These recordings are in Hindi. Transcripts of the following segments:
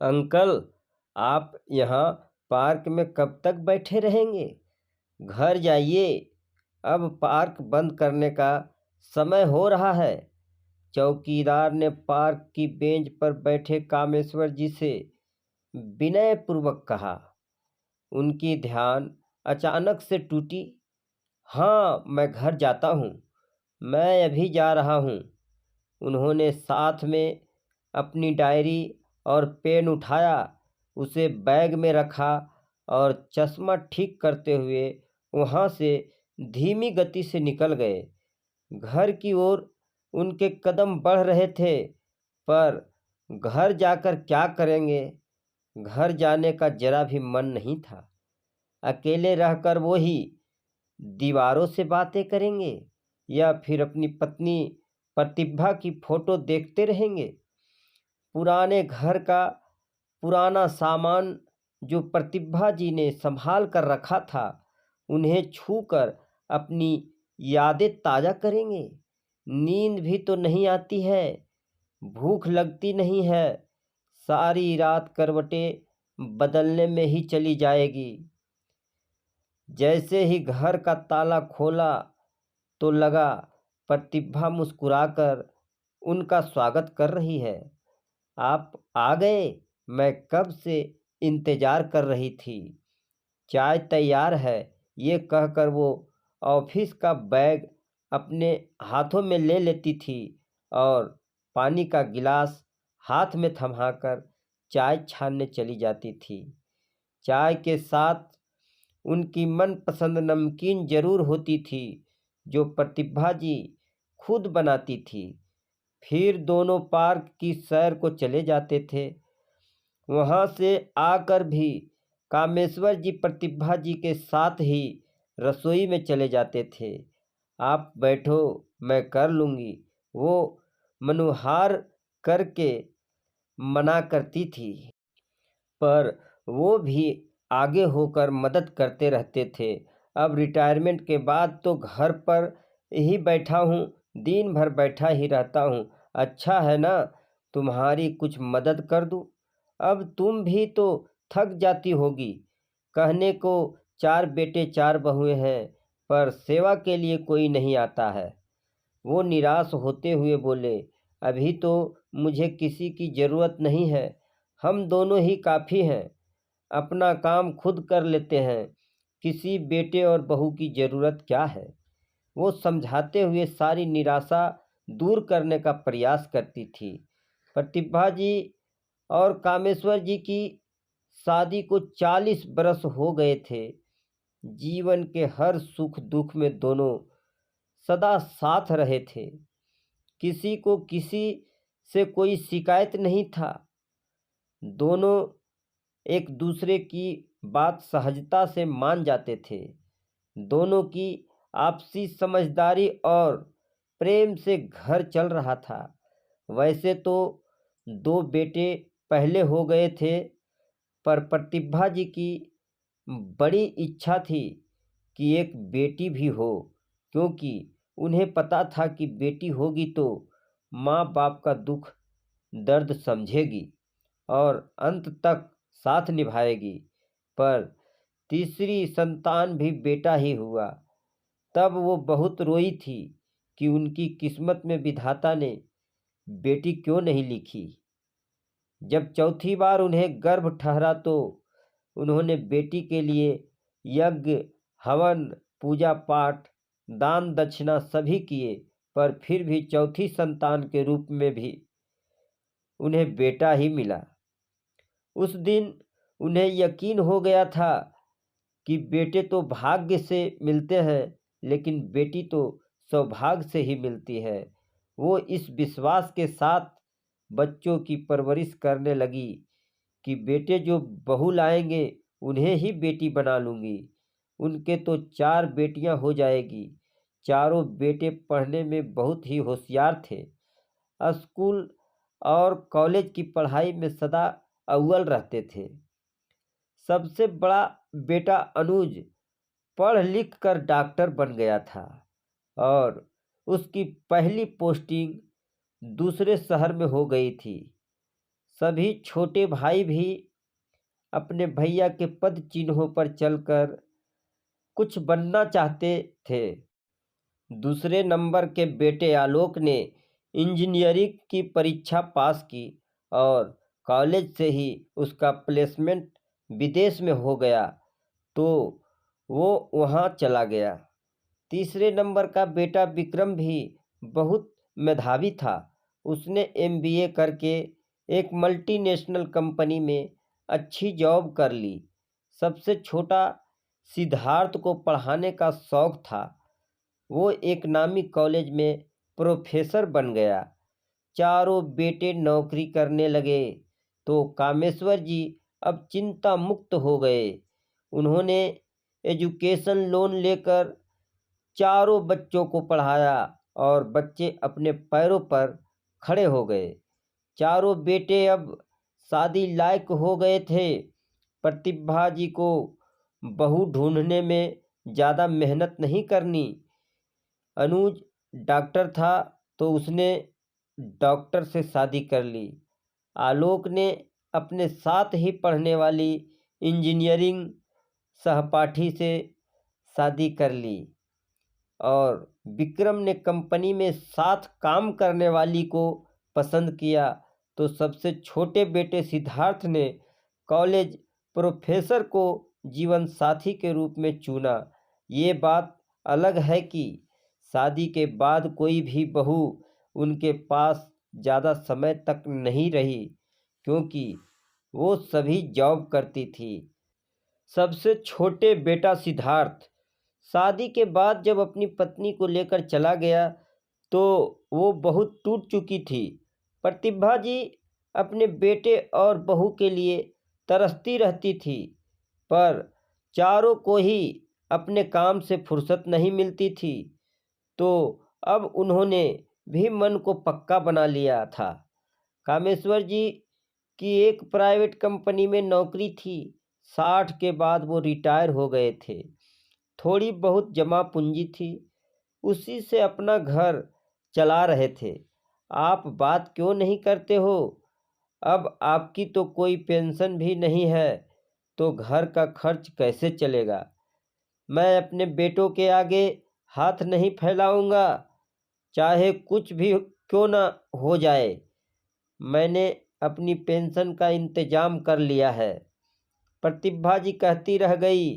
अंकल, आप यहाँ पार्क में कब तक बैठे रहेंगे? घर जाइए। अब पार्क बंद करने का समय हो रहा है। चौकीदार ने पार्क की बेंच पर बैठे कामेश्वर जी से विनयपूर्वक कहा। उनकी ध्यान अचानक से टूटी। हाँ, मैं घर जाता हूँ। मैं अभी जा रहा हूँ। उन्होंने साथ में अपनी डायरी और पेन उठाया, उसे बैग में रखा और चश्मा ठीक करते हुए वहाँ से धीमी गति से निकल गए। घर की ओर उनके कदम बढ़ रहे थे, पर घर जाकर क्या करेंगे? घर जाने का जरा भी मन नहीं था। अकेले रहकर वो ही दीवारों से बातें करेंगे या फिर अपनी पत्नी प्रतिभा की फोटो देखते रहेंगे। पुराने घर का पुराना सामान जो प्रतिभा जी ने संभाल कर रखा था, उन्हें छूकर अपनी यादें ताज़ा करेंगे। नींद भी तो नहीं आती है, भूख लगती नहीं है। सारी रात करवटें बदलने में ही चली जाएगी। जैसे ही घर का ताला खोला तो लगा प्रतिभा मुस्कुराकर उनका स्वागत कर रही है। आप आ गए, मैं कब से इंतजार कर रही थी। चाय तैयार है, ये कहकर वो ऑफिस का बैग अपने हाथों में ले लेती थी और पानी का गिलास हाथ में थमाकर चाय छानने चली जाती थी। चाय के साथ उनकी मनपसंद नमकीन जरूर होती थी, जो प्रतिभा जी खुद बनाती थी। फिर दोनों पार्क की सैर को चले जाते थे। वहाँ से आकर भी कामेश्वर जी प्रतिभा जी के साथ ही रसोई में चले जाते थे। आप बैठो, मैं कर लूँगी, वो मनुहार करके मना करती थी, पर वो भी आगे होकर मदद करते रहते थे। अब रिटायरमेंट के बाद तो घर पर ही बैठा हूँ, दिन भर बैठा ही रहता हूँ। अच्छा है ना, तुम्हारी कुछ मदद कर दूँ। अब तुम भी तो थक जाती होगी। कहने को 4 बेटे 4 बहुएं हैं, पर सेवा के लिए कोई नहीं आता है। वो निराश होते हुए बोले, अभी तो मुझे किसी की ज़रूरत नहीं है। हम दोनों ही काफ़ी हैं। अपना काम खुद कर लेते हैं। किसी बेटे और बहू की ज़रूरत क्या है? वो समझाते हुए सारी निराशा दूर करने का प्रयास करती थी। प्रतिभा जी और कामेश्वर जी की शादी को 40 बरस हो गए थे। जीवन के हर सुख दुख में दोनों सदा साथ रहे थे। किसी को किसी से कोई शिकायत नहीं था। दोनों एक दूसरे की बात सहजता से मान जाते थे। दोनों की आपसी समझदारी और प्रेम से घर चल रहा था। वैसे तो 2 बेटे पहले हो गए थे, पर प्रतिभा जी की बड़ी इच्छा थी कि एक बेटी भी हो, क्योंकि उन्हें पता था कि बेटी होगी तो माँ बाप का दुख दर्द समझेगी और अंत तक साथ निभाएगी। पर तीसरी संतान भी बेटा ही हुआ। तब वो बहुत रोई थी कि उनकी किस्मत में विधाता ने बेटी क्यों नहीं लिखी। जब चौथी बार उन्हें गर्भ ठहरा तो उन्होंने बेटी के लिए यज्ञ, हवन, पूजा पाठ, दान दक्षिणा सभी किए, पर फिर भी चौथी संतान के रूप में भी उन्हें बेटा ही मिला। उस दिन उन्हें यकीन हो गया था कि बेटे तो भाग्य से मिलते हैं, लेकिन बेटी तो सौभाग्य से ही मिलती है। वो इस विश्वास के साथ बच्चों की परवरिश करने लगी कि बेटे जो बहू लाएंगे उन्हें ही बेटी बना लूँगी। उनके तो 4 बेटियां हो जाएगी। चारों बेटे पढ़ने में बहुत ही होशियार थे। स्कूल और कॉलेज की पढ़ाई में सदा अव्वल रहते थे। सबसे बड़ा बेटा अनुज पढ़ लिख कर डॉक्टर बन गया था और उसकी पहली पोस्टिंग दूसरे शहर में हो गई थी। सभी छोटे भाई भी अपने भैया के पद चिन्हों पर चलकर कुछ बनना चाहते थे। दूसरे नंबर के बेटे आलोक ने इंजीनियरिंग की परीक्षा पास की और कॉलेज से ही उसका प्लेसमेंट विदेश में हो गया, तो वो वहाँ चला गया। तीसरे नंबर का बेटा विक्रम भी बहुत मेधावी था। उसने एमबीए करके एक मल्टीनेशनल कंपनी में अच्छी जॉब कर ली। सबसे छोटा सिद्धार्थ को पढ़ाने का शौक था। वो एक नामी कॉलेज में प्रोफेसर बन गया। चारों बेटे नौकरी करने लगे तो कामेश्वर जी अब चिंता मुक्त हो गए। उन्होंने एजुकेशन लोन लेकर चारों बच्चों को पढ़ाया और बच्चे अपने पैरों पर खड़े हो गए। चारों बेटे अब शादी लायक हो गए थे। प्रतिभा जी को बहू ढूंढने में ज़्यादा मेहनत नहीं करनी। अनुज डॉक्टर था तो उसने डॉक्टर से शादी कर ली। आलोक ने अपने साथ ही पढ़ने वाली इंजीनियरिंग सहपाठी से शादी कर ली और विक्रम ने कंपनी में साथ काम करने वाली को पसंद किया, तो सबसे छोटे बेटे सिद्धार्थ ने कॉलेज प्रोफेसर को जीवन साथी के रूप में चुना। ये बात अलग है कि शादी के बाद कोई भी बहू उनके पास ज़्यादा समय तक नहीं रही, क्योंकि वो सभी जॉब करती थी। सबसे छोटे बेटा सिद्धार्थ शादी के बाद जब अपनी पत्नी को लेकर चला गया तो वो बहुत टूट चुकी थी। प्रतिभा जी अपने बेटे और बहू के लिए तरसती रहती थी, पर चारों को ही अपने काम से फुर्सत नहीं मिलती थी, तो अब उन्होंने भी मन को पक्का बना लिया था। कामेश्वर जी की एक प्राइवेट कंपनी में नौकरी थी। 60 के बाद वो रिटायर हो गए थे। थोड़ी बहुत जमा पूंजी थी, उसी से अपना घर चला रहे थे। आप बात क्यों नहीं करते हो? अब आपकी तो कोई पेंशन भी नहीं है, तो घर का खर्च कैसे चलेगा? मैं अपने बेटों के आगे हाथ नहीं फैलाऊंगा, चाहे कुछ भी क्यों ना हो जाए। मैंने अपनी पेंशन का इंतजाम कर लिया है। प्रतिभा जी कहती रह गई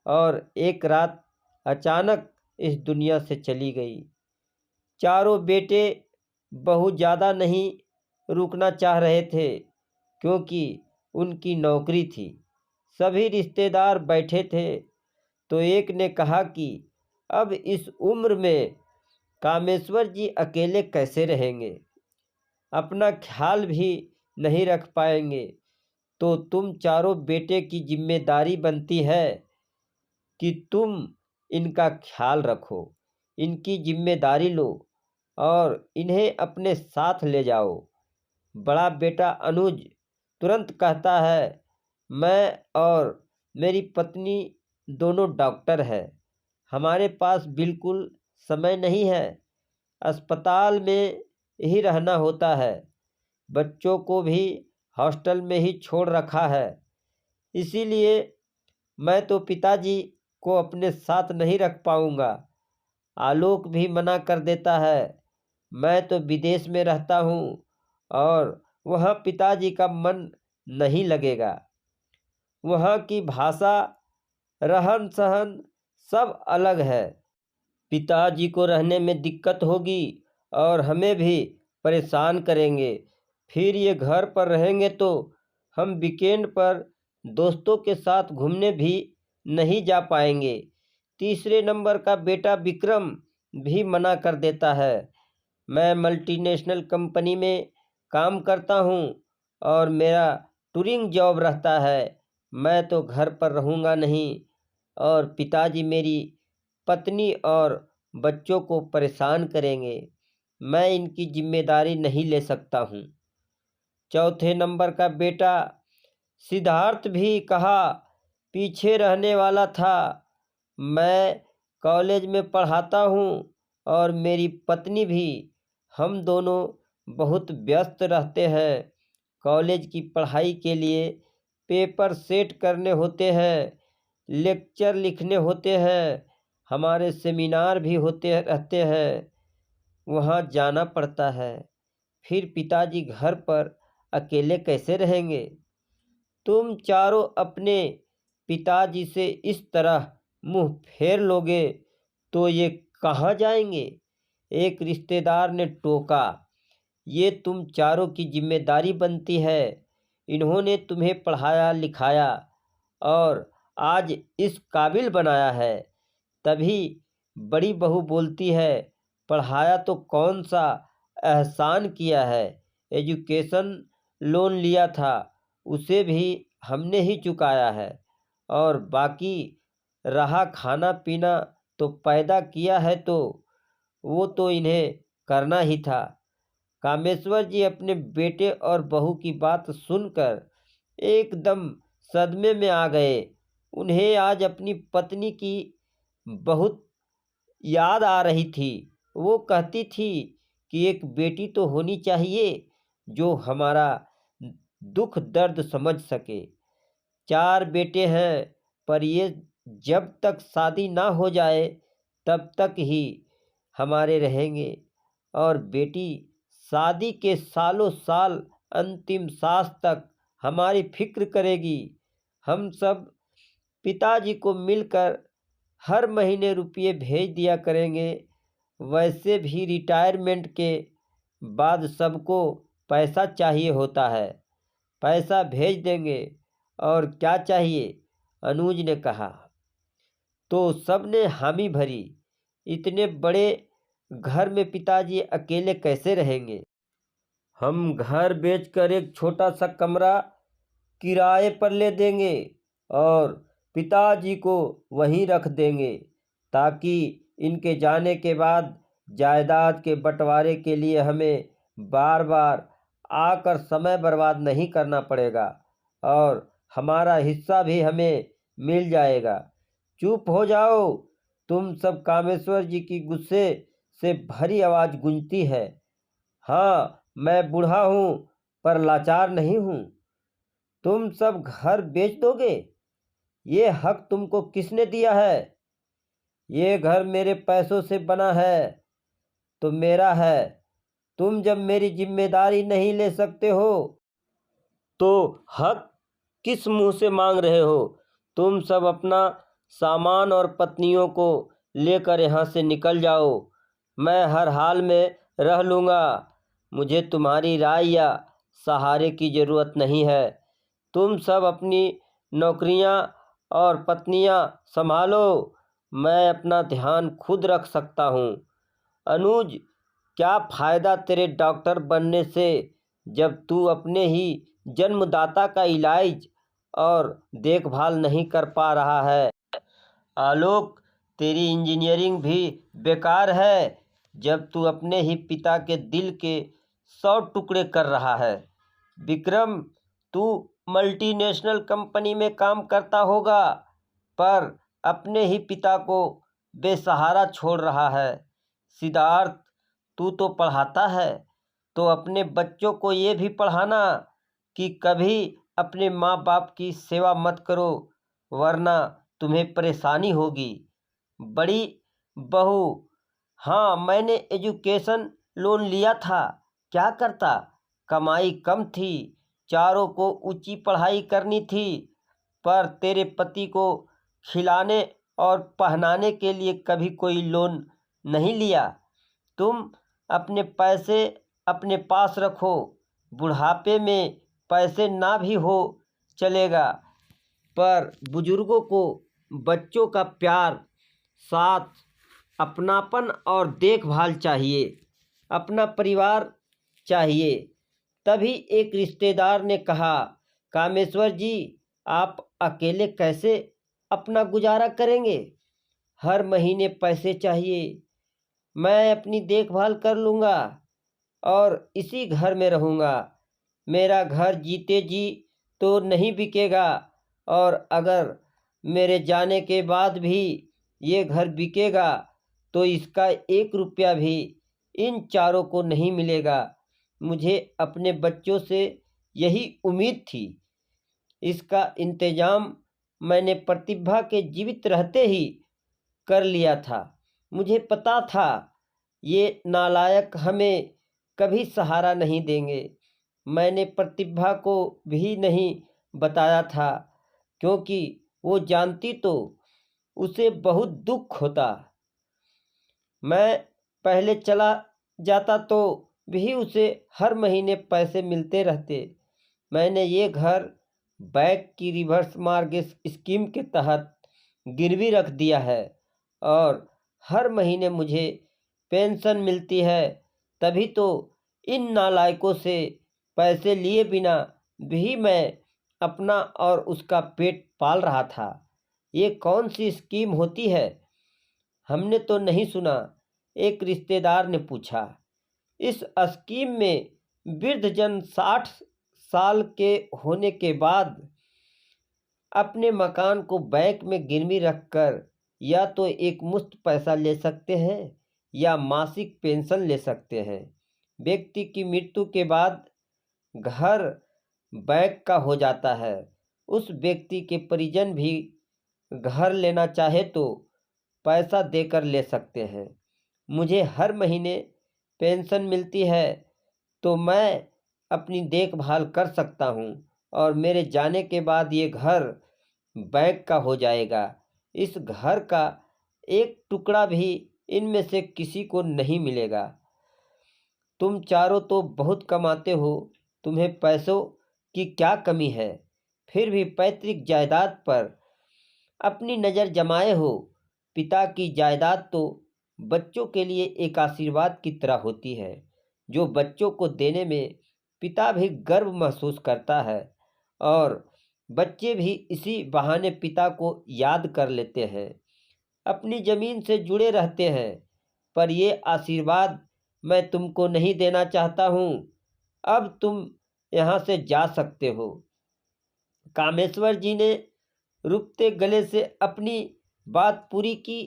और एक रात अचानक इस दुनिया से चली गई। चारों बेटे बहुत ज़्यादा नहीं रुकना चाह रहे थे, क्योंकि उनकी नौकरी थी। सभी रिश्तेदार बैठे थे, तो एक ने कहा कि अब इस उम्र में कामेश्वर जी अकेले कैसे रहेंगे, अपना ख्याल भी नहीं रख पाएंगे, तो तुम चारों बेटे की जिम्मेदारी बनती है कि तुम इनका ख्याल रखो, इनकी जिम्मेदारी लो और इन्हें अपने साथ ले जाओ। बड़ा बेटा अनुज तुरंत कहता है, मैं और मेरी पत्नी दोनों डॉक्टर हैं, हमारे पास बिल्कुल समय नहीं है, अस्पताल में ही रहना होता है, बच्चों को भी हॉस्टल में ही छोड़ रखा है, इसीलिए मैं तो पिताजी को अपने साथ नहीं रख पाऊँगा। आलोक भी मना कर देता है, मैं तो विदेश में रहता हूँ और वहाँ पिताजी का मन नहीं लगेगा। वहाँ की भाषा, रहन सहन सब अलग है। पिताजी को रहने में दिक्कत होगी और हमें भी परेशान करेंगे। फिर ये घर पर रहेंगे तो हम वीकेंड पर दोस्तों के साथ घूमने भी नहीं जा पाएंगे। तीसरे नंबर का बेटा विक्रम भी मना कर देता है, मैं मल्टीनेशनल कंपनी में काम करता हूँ और मेरा टूरिंग जॉब रहता है, मैं तो घर पर रहूँगा नहीं और पिताजी मेरी पत्नी और बच्चों को परेशान करेंगे, मैं इनकी जिम्मेदारी नहीं ले सकता हूँ। चौथे नंबर का बेटा सिद्धार्थ भी कहा पीछे रहने वाला था, मैं कॉलेज में पढ़ाता हूँ और मेरी पत्नी भी, हम दोनों बहुत व्यस्त रहते हैं, कॉलेज की पढ़ाई के लिए पेपर सेट करने होते हैं, लेक्चर लिखने होते हैं, हमारे सेमिनार भी होते रहते हैं, वहाँ जाना पड़ता है। फिर पिताजी घर पर अकेले कैसे रहेंगे? तुम चारों अपने पिताजी से इस तरह मुंह फेर लोगे तो ये कहाँ जाएंगे? एक रिश्तेदार ने टोका। ये तुम चारों की जिम्मेदारी बनती है। इन्होंने तुम्हें पढ़ाया लिखाया और आज इस काबिल बनाया है। तभी बड़ी बहू बोलती है, पढ़ाया तो कौन सा एहसान किया है, एजुकेशन लोन लिया था उसे भी हमने ही चुकाया है, और बाकी रहा खाना पीना तो पैदा किया है तो वो तो इन्हें करना ही था। कामेश्वर जी अपने बेटे और बहू की बात सुनकर एकदम सदमे में आ गए। उन्हें आज अपनी पत्नी की बहुत याद आ रही थी। वो कहती थी कि एक बेटी तो होनी चाहिए जो हमारा दुख दर्द समझ सके। 4 बेटे हैं, पर ये जब तक शादी ना हो जाए तब तक ही हमारे रहेंगे, और बेटी शादी के सालों साल अंतिम सांस तक हमारी फिक्र करेगी। हम सब पिताजी को मिलकर हर महीने रुपये भेज दिया करेंगे। वैसे भी रिटायरमेंट के बाद सबको पैसा चाहिए होता है, पैसा भेज देंगे। और क्या चाहिए? अनुज ने कहा। तो सबने हामी भरी। इतने बड़े घर में पिताजी अकेले कैसे रहेंगे? हम घर बेचकर एक छोटा सा कमरा किराए पर ले देंगे और पिताजी को वहीं रख देंगे, ताकि इनके जाने के बाद जायदाद के बंटवारे के लिए हमें बार बार आकर समय बर्बाद नहीं करना पड़ेगा, और हमारा हिस्सा भी हमें मिल जाएगा। चुप हो जाओ तुम सब, कामेश्वर जी की गुस्से से भरी आवाज गूंजती है। हाँ, मैं बूढ़ा हूँ पर लाचार नहीं हूँ। तुम सब घर बेच दोगे? ये हक तुमको किसने दिया है? ये घर मेरे पैसों से बना है तो मेरा है। तुम जब मेरी जिम्मेदारी नहीं ले सकते हो तो हक किस मुंह से मांग रहे हो? तुम सब अपना सामान और पत्नियों को लेकर यहाँ से निकल जाओ। मैं हर हाल में रह लूँगा। मुझे तुम्हारी राय या सहारे की ज़रूरत नहीं है। तुम सब अपनी नौकरियाँ और पत्नियाँ संभालो। मैं अपना ध्यान खुद रख सकता हूँ। अनुज, क्या फ़ायदा तेरे डॉक्टर बनने से जब तू अपने ही जन्मदाता का इलाज और देखभाल नहीं कर पा रहा है? आलोक, तेरी इंजीनियरिंग भी बेकार है जब तू अपने ही पिता के दिल के 100 टुकड़े कर रहा है। विक्रम, तू मल्टीनेशनल कंपनी में काम करता होगा पर अपने ही पिता को बेसहारा छोड़ रहा है। सिद्धार्थ, तू तो पढ़ाता है तो अपने बच्चों को ये भी पढ़ाना कि कभी अपने माँ बाप की सेवा मत करो, वरना तुम्हें परेशानी होगी। बड़ी बहू, हाँ, मैंने एजुकेशन लोन लिया था। क्या करता? कमाई कम थी, चारों को ऊंची पढ़ाई करनी थी, पर तेरे पति को खिलाने और पहनाने के लिए कभी कोई लोन नहीं लिया। तुम अपने पैसे अपने पास रखो। बुढ़ापे में पैसे ना भी हो चलेगा, पर बुजुर्गों को बच्चों का प्यार, साथ, अपनापन और देखभाल चाहिए। अपना परिवार चाहिए। तभी एक रिश्तेदार ने कहा, कामेश्वर जी, आप अकेले कैसे अपना गुजारा करेंगे? हर महीने पैसे चाहिए। मैं अपनी देखभाल कर लूँगा और इसी घर में रहूँगा। मेरा घर जीते जी तो नहीं बिकेगा, और अगर मेरे जाने के बाद भी ये घर बिकेगा तो इसका 1 रुपया भी इन चारों को नहीं मिलेगा। मुझे अपने बच्चों से यही उम्मीद थी। इसका इंतजाम मैंने प्रतिभा के जीवित रहते ही कर लिया था। मुझे पता था ये नालायक हमें कभी सहारा नहीं देंगे। मैंने प्रतिभा को भी नहीं बताया था, क्योंकि वो जानती तो उसे बहुत दुख होता। मैं पहले चला जाता तो भी उसे हर महीने पैसे मिलते रहते। मैंने ये घर बैंक की रिवर्स मॉर्गेज स्कीम के तहत गिरवी रख दिया है और हर महीने मुझे पेंशन मिलती है। तभी तो इन नालायकों से पैसे लिए बिना भी मैं अपना और उसका पेट पाल रहा था। ये कौन सी स्कीम होती है? हमने तो नहीं सुना, एक रिश्तेदार ने पूछा। इस स्कीम में वृद्धजन 60 साल के होने के बाद अपने मकान को बैंक में गिरवी रखकर या तो एक मुश्त पैसा ले सकते हैं या मासिक पेंशन ले सकते हैं। व्यक्ति की मृत्यु के बाद घर बैंक का हो जाता है। उस व्यक्ति के परिजन भी घर लेना चाहे तो पैसा देकर ले सकते हैं। मुझे हर महीने पेंशन मिलती है तो मैं अपनी देखभाल कर सकता हूँ और मेरे जाने के बाद ये घर बैंक का हो जाएगा। इस घर का एक टुकड़ा भी इनमें से किसी को नहीं मिलेगा। तुम चारों तो बहुत कमाते हो, तुम्हें पैसों की क्या कमी है? फिर भी पैतृक जायदाद पर अपनी नज़र जमाए हो। पिता की जायदाद तो बच्चों के लिए एक आशीर्वाद की तरह होती है, जो बच्चों को देने में पिता भी गर्व महसूस करता है और बच्चे भी इसी बहाने पिता को याद कर लेते हैं, अपनी ज़मीन से जुड़े रहते हैं। पर ये आशीर्वाद मैं तुमको नहीं देना चाहता हूँ। अब तुम यहाँ से जा सकते हो। कामेश्वर जी ने रुकते गले से अपनी बात पूरी की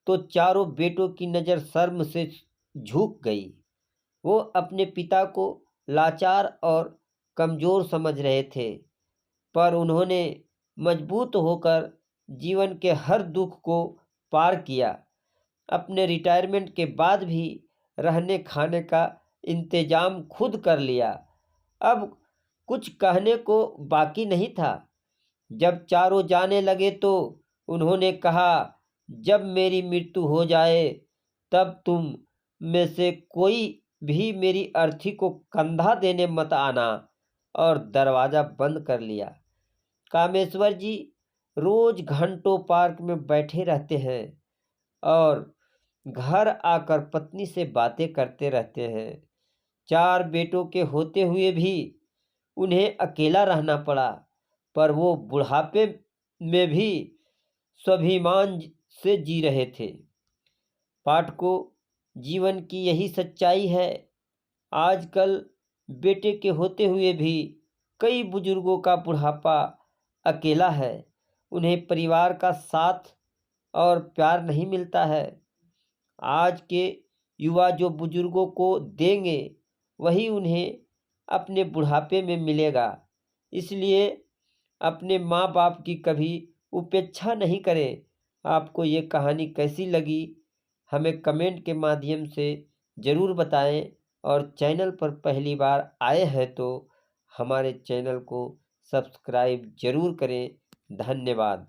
तो चारों बेटों की नज़र शर्म से झुक गई। वो अपने पिता को लाचार और कमज़ोर समझ रहे थे, पर उन्होंने मजबूत होकर जीवन के हर दुख को पार किया। अपने रिटायरमेंट के बाद भी रहने खाने का इंतजाम खुद कर लिया। अब कुछ कहने को बाकी नहीं था। जब चारों जाने लगे तो उन्होंने कहा, जब मेरी मृत्यु हो जाए तब तुम में से कोई भी मेरी अर्थी को कंधा देने मत आना, और दरवाज़ा बंद कर लिया। कामेश्वर जी रोज घंटों पार्क में बैठे रहते हैं और घर आकर पत्नी से बातें करते रहते हैं। 4 बेटों के होते हुए भी उन्हें अकेला रहना पड़ा, पर वो बुढ़ापे में भी स्वाभिमान से जी रहे थे। पाठकों, जीवन की यही सच्चाई है। आजकल बेटे के होते हुए भी कई बुजुर्गों का बुढ़ापा अकेला है। उन्हें परिवार का साथ और प्यार नहीं मिलता है। आज के युवा जो बुजुर्गों को देंगे वही उन्हें अपने बुढ़ापे में मिलेगा। इसलिए अपने माँ बाप की कभी उपेक्षा नहीं करें। आपको ये कहानी कैसी लगी हमें कमेंट के माध्यम से ज़रूर बताएं, और चैनल पर पहली बार आए हैं तो हमारे चैनल को सब्सक्राइब ज़रूर करें। धन्यवाद।